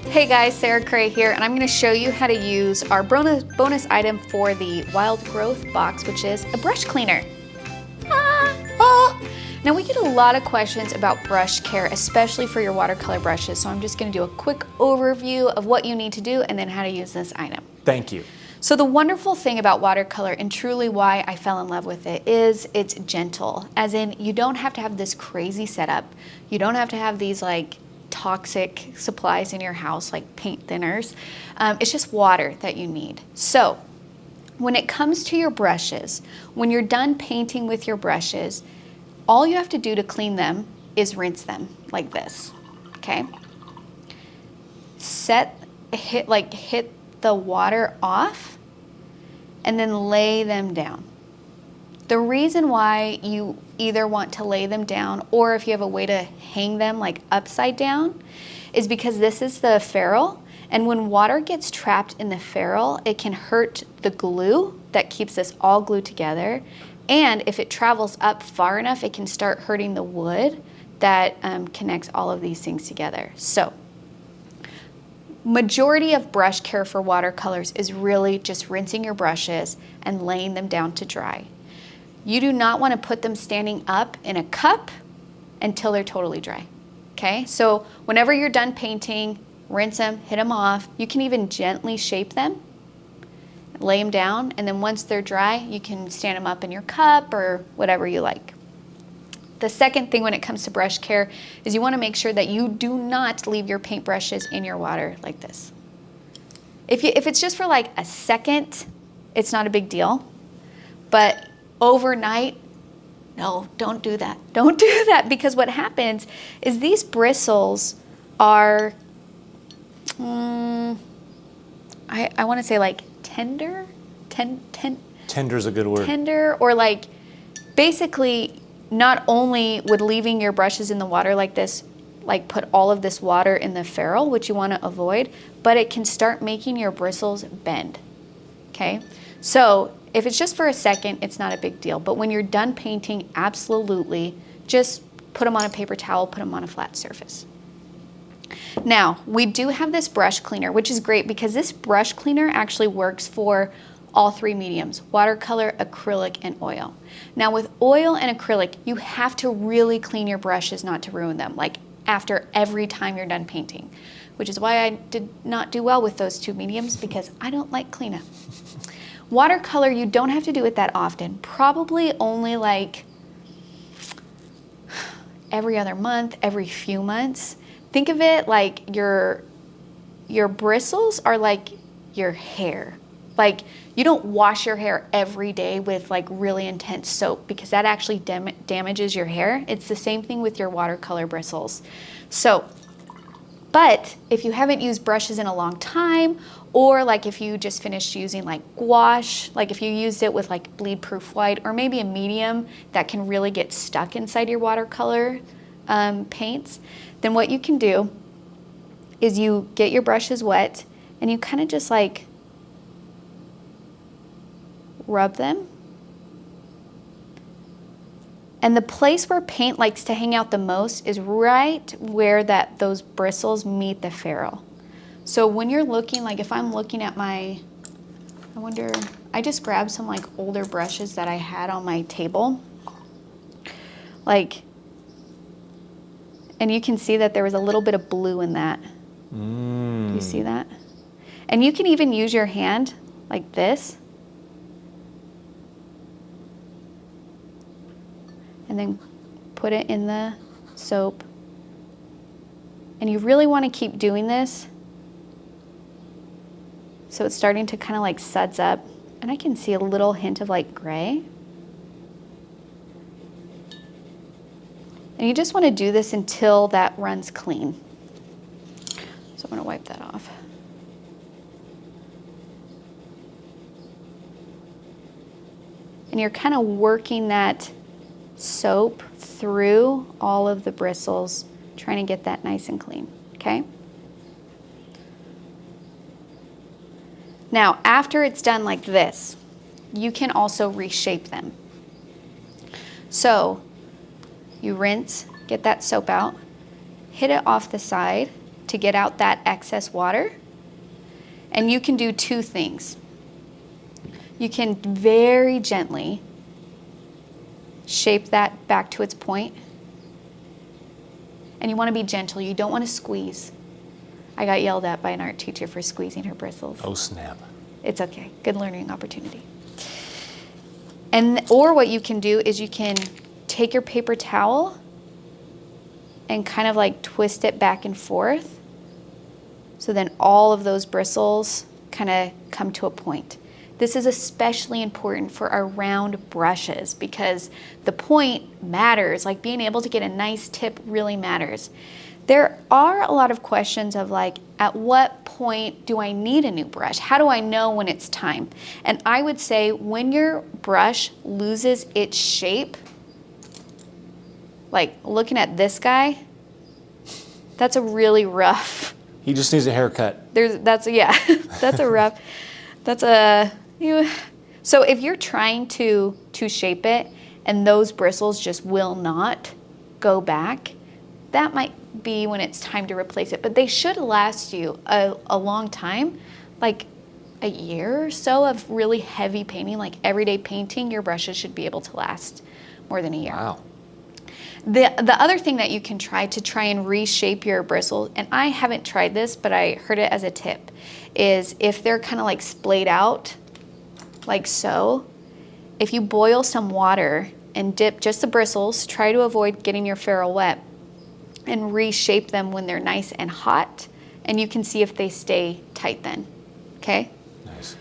Hey guys, Sarah Cray here, and I'm going to show you how to use our bonus item for the Wild Growth box, which is a brush cleaner. Now we get a lot of questions about brush care, especially for your watercolor brushes, so I'm just going to do a quick overview of what you need to do and then how to use this item. Thank you. So the wonderful thing about watercolor, and truly why I fell in love with it, is it's gentle. As in, you don't have to have this crazy setup. You don't have to have these like toxic supplies in your house like paint thinners. It's just water that you need. So when it comes to your brushes, when you're done painting with your brushes, all you have to do to clean them is rinse them like this, okay? Hit the water off and then lay them down. The reason why you either want to lay them down or if you have a way to hang them like upside down is because this is the ferrule, and when water gets trapped in the ferrule, it can hurt the glue that keeps this all glued together, and if it travels up far enough, it can start hurting the wood that connects all of these things together. So majority of brush care for watercolors is really just rinsing your brushes and laying them down to dry. You do not want to put them standing up in a cup until they're totally dry, okay? So whenever you're done painting, rinse them, hit them off. You can even gently shape them, lay them down, and then once they're dry, you can stand them up in your cup or whatever you like. The second thing when it comes to brush care is you want to make sure that you do not leave your paintbrushes in your water like this. If it's just for like a second, it's not a big deal, but overnight, no, don't do that. Don't do that, because what happens is these bristles are, I want to say like tender? Tender's a good word. Tender, or like basically not only would leaving your brushes in the water like this, like put all of this water in the ferrule, which you want to avoid, but it can start making your bristles bend, okay? So if it's just for a second, it's not a big deal. But when you're done painting, absolutely, just put them on a paper towel, put them on a flat surface. Now, we do have this brush cleaner, which is great because this brush cleaner actually works for all three mediums: watercolor, acrylic, and oil. Now with oil and acrylic, you have to really clean your brushes not to ruin them, like after every time you're done painting, which is why I did not do well with those two mediums, because I don't like cleanup. Watercolor, you don't have to do it that often, probably only like every other month, every few months. Think of it like your bristles are like your hair. Like, you don't wash your hair every day with like really intense soap, because that actually damages your hair. It's the same thing with your watercolor bristles. So, but if you haven't used brushes in a long time, or like if you just finished using like gouache, like if you used it with like bleed proof white or maybe a medium that can really get stuck inside your watercolor paints, then what you can do is you get your brushes wet and you kind of just like rub them. And the place where paint likes to hang out the most is right where those bristles meet the ferrule. So when you're looking, like if I'm looking at I just grabbed some like older brushes that I had on my table. And you can see that there was a little bit of blue in that. Do you see that? And you can even use your hand like this. And then put it in the soap. And you really want to keep doing this, so it's starting to kind of like suds up. And I can see a little hint of like gray. And you just want to do this until that runs clean. So I'm going to wipe that off. And you're kind of working that soap through all of the bristles, trying to get that nice and clean, okay? Now, after it's done like this, you can also reshape them. So you rinse, get that soap out, hit it off the side, to get out that excess water. And you can do two things. You can very gently shape that back to its point. And you want to be gentle. You don't want to squeeze. I got yelled at by an art teacher for squeezing her bristles. Oh, snap. It's okay. Good learning opportunity. Or what you can do is you can take your paper towel and kind of like twist it back and forth. So then all of those bristles kind of come to a point. This is especially important for our round brushes because the point matters. Like being able to get a nice tip really matters. There are a lot of questions of like, at what point do I need a new brush? How do I know when it's time? And I would say when your brush loses its shape, like looking at this guy, that's a really rough. He just needs a haircut. That's a rough, so if you're trying to shape it and those bristles just will not go back, that might be when it's time to replace it. But they should last you a long time, like a year or so of really heavy painting, like everyday painting, your brushes should be able to last more than a year. Wow. The other thing that you can try to try and reshape your bristles, and I haven't tried this, but I heard it as a tip, is if they're kind of like splayed out, like so, if you boil some water and dip just the bristles, try to avoid getting your ferrule wet, and reshape them when they're nice and hot, and you can see if they stay tight then, okay? Nice.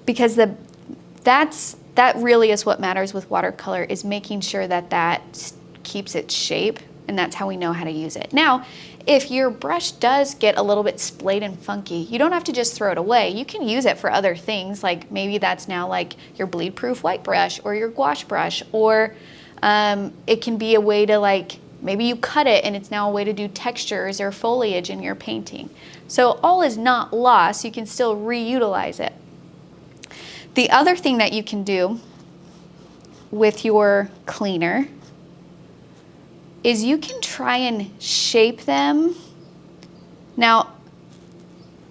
Because that really is what matters with watercolor, is making sure that keeps its shape, and that's how we know how to use it. Now, if your brush does get a little bit splayed and funky, you don't have to just throw it away. You can use it for other things, like maybe that's now like your bleed-proof white brush or your gouache brush, or it can be a way to like, maybe you cut it and it's now a way to do textures or foliage in your painting. So all is not lost, you can still reutilize it. The other thing that you can do with your cleaner is you can try and shape them. Now,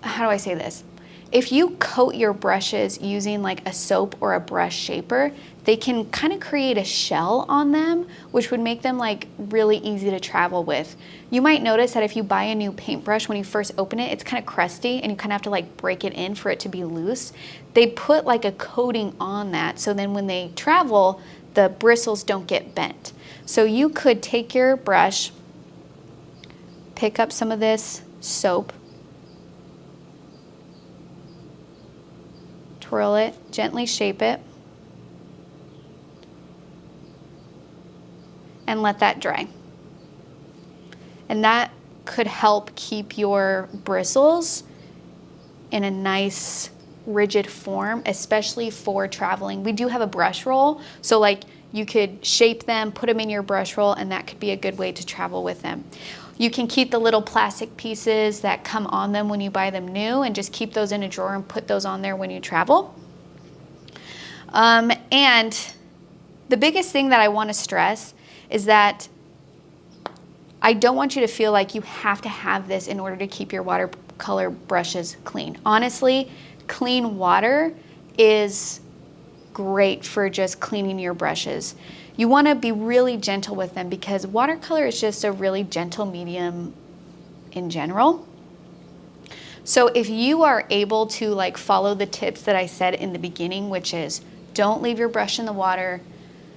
how do I say this? If you coat your brushes using like a soap or a brush shaper, they can kind of create a shell on them, which would make them like really easy to travel with. You might notice that if you buy a new paintbrush, when you first open it, it's kind of crusty and you kind of have to like break it in for it to be loose. They put like a coating on that, so then when they travel, the bristles don't get bent. So you could take your brush, pick up some of this soap, twirl it, gently shape it, and let that dry. And that could help keep your bristles in a nice rigid form, especially for traveling. We do have a brush roll, so like you could shape them, put them in your brush roll, and that could be a good way to travel with them. You can keep the little plastic pieces that come on them when you buy them new and just keep those in a drawer and put those on there when you travel. And the biggest thing that I want to stress is that I don't want you to feel like you have to have this in order to keep your watercolor brushes clean. Honestly, clean water is great for just cleaning your brushes. You want to be really gentle with them because watercolor is just a really gentle medium in general. So if you are able to like follow the tips that I said in the beginning, which is don't leave your brush in the water,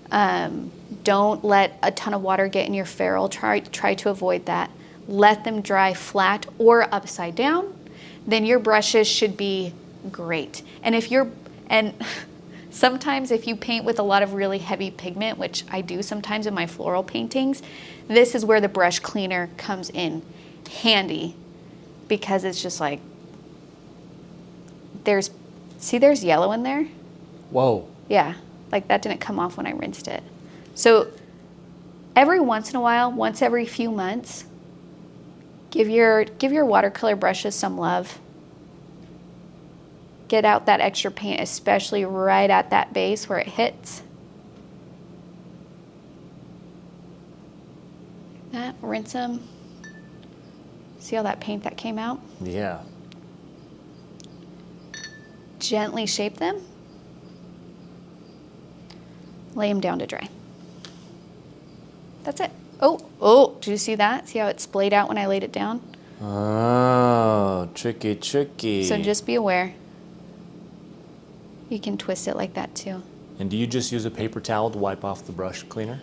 don't let a ton of water get in your ferrule, try to avoid that. Let them dry flat or upside down, then your brushes should be great. And sometimes if you paint with a lot of really heavy pigment, which I do sometimes in my floral paintings, this is where the brush cleaner comes in handy, because it's just like, there's yellow in there? Whoa. Yeah, like that didn't come off when I rinsed it. So every once in a while, once every few months, give your watercolor brushes some love. Get out that extra paint, especially right at that base where it hits. Rinse them, See all that paint that came out? Yeah. Gently shape them. Lay them down to dry. That's it. Oh, did you see that? See how it splayed out when I laid it down? Oh, tricky, tricky. So just be aware. You can twist it like that too. And do you just use a paper towel to wipe off the brush cleaner?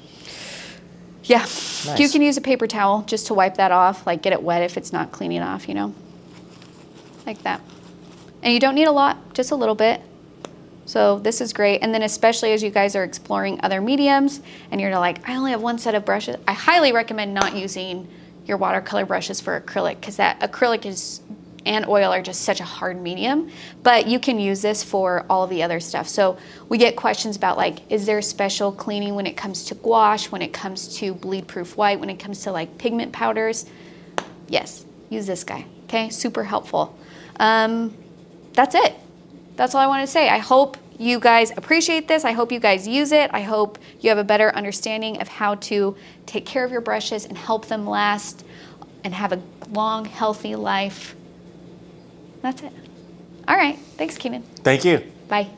Yeah, Nice. you can use a paper towel just to wipe that off, like get it wet if it's not cleaning off, you know, like that. And you don't need a lot, just a little bit. So this is great. And then especially as you guys are exploring other mediums and you're like, I only have one set of brushes, I highly recommend not using your watercolor brushes for acrylic, because that acrylic and oil are just such a hard medium, but you can use this for all the other stuff. So we get questions about like, is there special cleaning when it comes to gouache, when it comes to bleed proof white, when it comes to like pigment powders? Yes, use this guy, okay? Super helpful. That's it. That's all I want to say. I hope you guys appreciate this. I hope you guys use it. I hope you have a better understanding of how to take care of your brushes and help them last and have a long, healthy life. That's it. All right. Thanks, Keenan. Thank you. Bye.